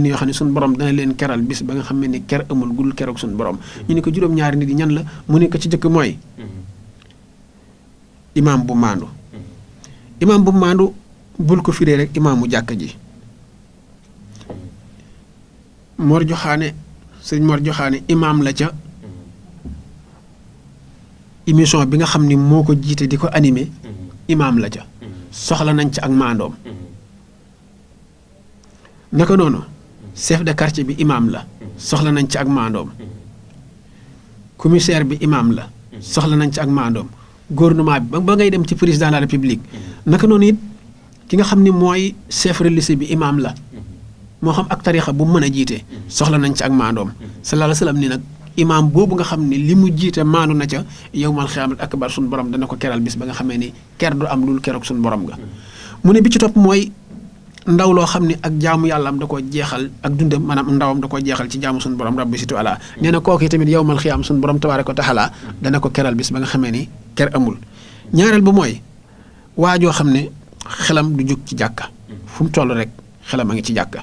ni yoo xam ne suñu borom dana leen keral bis ba nga xam ne ni ker amul gul keroog suñu borom ñu ne ko juróom-ñaari nit yi ñan la mu ne ko ci jëkk mooy imaam bu maandu imaam bu maandu bul ko firee rek imaamu jàkka ji Mor Joxaane sëñ Mor Joxaane imaam la ca émission bi nga xam ni moo ko jiite di ko animé imaam la ca soxla nañ ca ak maandoom naka noonu chef de quartier bi imaam la soxla nañ ci ak maandoom commissaire bi imaam la soxla nañ ci ak maandoom gouvernement bi ba ngay dem ci président de la république naka noonu it ki nga xam ni mooy chef religieux bi imaam la moo xam ak tarixa bu mën a jiite soxla nañ ci ak maandoom sallallahu alayhi wa sallam ni nag imaam boobu nga xam ni li mu jiite maandu na ca yawmal xiyaamatul akbar suñu borom dana ko keral bis ba nga xamee ni ker du am lul keroog suñu borom ga mu ne bi ci topp mooy ndaw loo xam ne ak jaamu yàlla am da koo jeexal ak dundam maanaam ndawam da koo jeexal ci jaamu suñu borom rabbi situ ala nee na kooku tamit yawmal xiyaam suñu borom tabaaraka wa taala dana ko keral bis ba nga xamee ni ker amul ñaareel ba mooy waajoo xam ne xelam du jóg ci jàkka fu mu toll rek xelam a ngi ci jàkka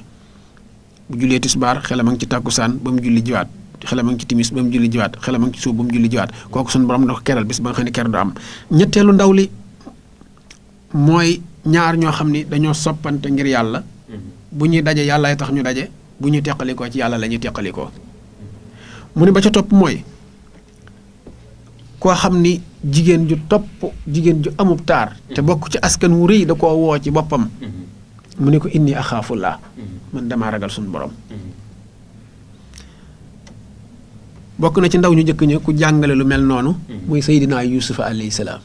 bu jullee tisbaar xelam a ngi ci tàkkusaan ba mu julli jiwaat xelam a ngi ci timis ba mu julli jiwaat xelam a ngi ci suuf ba mu julli jiwaat kooku suñu borom dana ko keral bis ba nga xam ne ker du am ñetteelu ndaw li mooy ñaar ñoo xam ni dañoo soppante ngir yàlla bu ñuy daje yàllaay tax ñu daje bu ñuy teqalikoo ci yàlla la ñuy teqalikoo mu ne ba ca topp mooy koo xam ni jigéen ju amub taar te bokk ci askan wu rëy da koo woo ci boppam mu ne ko inni axaafullah man damaa ragal suñu borom bokk na ci ndaw ñu njëkk ña ku jàngale lu mel noonu muy Seydina Yuusufa alayhi salaam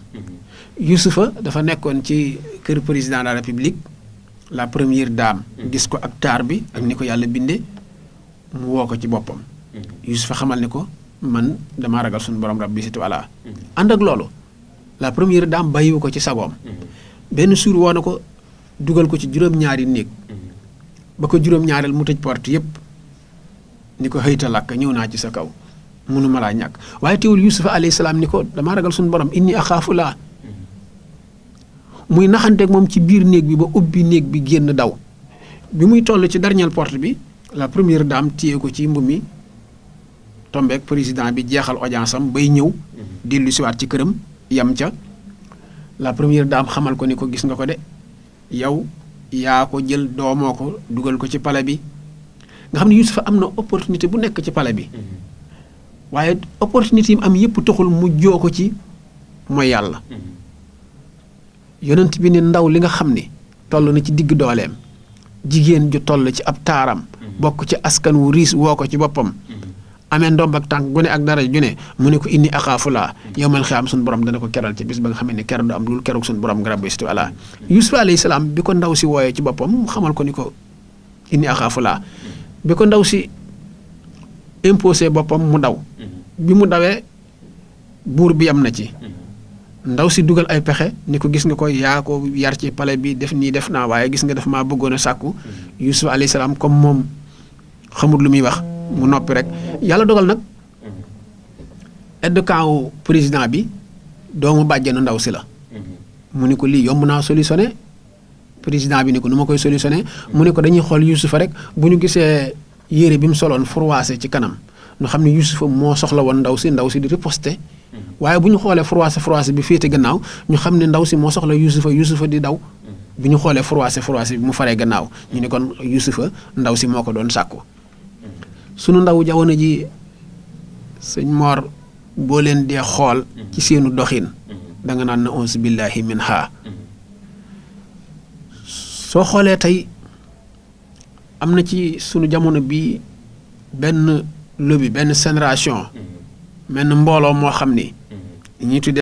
Yuusufa dafa nekkoon ci kër président de la république la première dame gis ko ak taar bi ak ni ko yàlla binde mu woo ko ci boppam Yuusufa xamal ni ko man damaa ragal suñu borom rabbi situ ala ànd ak loolu la première dame bàyyiwu ko ci sagoom benn suur woo na ko dugal ko ci juróom-ñaari néeg ba ko juróom-ñaareel mu tëj porte yépp ni ko xëyta làkk ñëw naa ci sa kaw mënuma laa ñàkk waaye teewul Yuusufa alayhi salaam ni ko damaa ragal suñu borom inni axaafu laa muy naxanteeg moom ci biir néeg bi ba ubbi néeg bi génn daw bi muy toll ci dernière porte bi la première dame téye ko ci mbu mi tombeek président bi jeexal audience am bay ñëw dellu siwaat ci këram yam ca la première dame xamal ko ni ko gis nga ko de yow yaa ko jël doomoo ko dugal ko ci palais bi nga xam ne Yuusufa am na opportunité bu nekk ci palais bi waaye opportunité yi am yëpp taxul mu joo ko ci mooy yàlla yonent bi ne ndaw li nga xam ni toll na ci digg dooleem jigéen ju toll ci ab taaram bokk ci askan wu riis woo ko ci boppam amee ndomb ak tànk gu ne ak dara ju ne mu ne ko inni axaafulaa yawmal xiyaam suñu borom dana ko keral ci bis ba nga xam ne ker du am lul keroog suñu borom nga rabbi situ ala Yuusuf alayhi salaam bi ko ndaw si wooyee ci boppam mu xamal ko ni ko inni axaafulaa bi ko ndaw si imposé boppam mu daw bi mu dawee buur bi yam na ci ndaw si dugal ay pexe ni ko gis nga ko yaa ko yar ci palais bi def nii def naa waaye gis nga def maa bëggoon a sàkku Yuusuf alayhi salaam comme moom xamul lu muy wax mu noppi rek yàlla dogal nag aide camp wu président bi doomu bàjjenu ndaw si la mu ni ko lii yomb naa solutionné président bi ni ko nu ma koy solutionné mu ne ko dañuy xool Yuusufa rek bu ñu gisee yére bi mu soloon froissé ci kanam ñu xam ne Yuusufa moo soxla woon ndaw si di riposter waaye bu ñu xoolee froissé bi féete gannaaw ñu xam ne ndaw si moo soxla Yuusufa di daw bu ñu xoolee froissé bi mu faree gannaaw ñu ne kon Yuusufa ndaw si moo ko doon sàkku sunu ndaw jamono ji sëñ Mor boo leen dee xool ci seenu doxin da nga naan na ons billahi min ha soo xoolee tey am na ci sunu jamono bi benn lobby benn génération menn mbooloo moo xam ni ñi tudde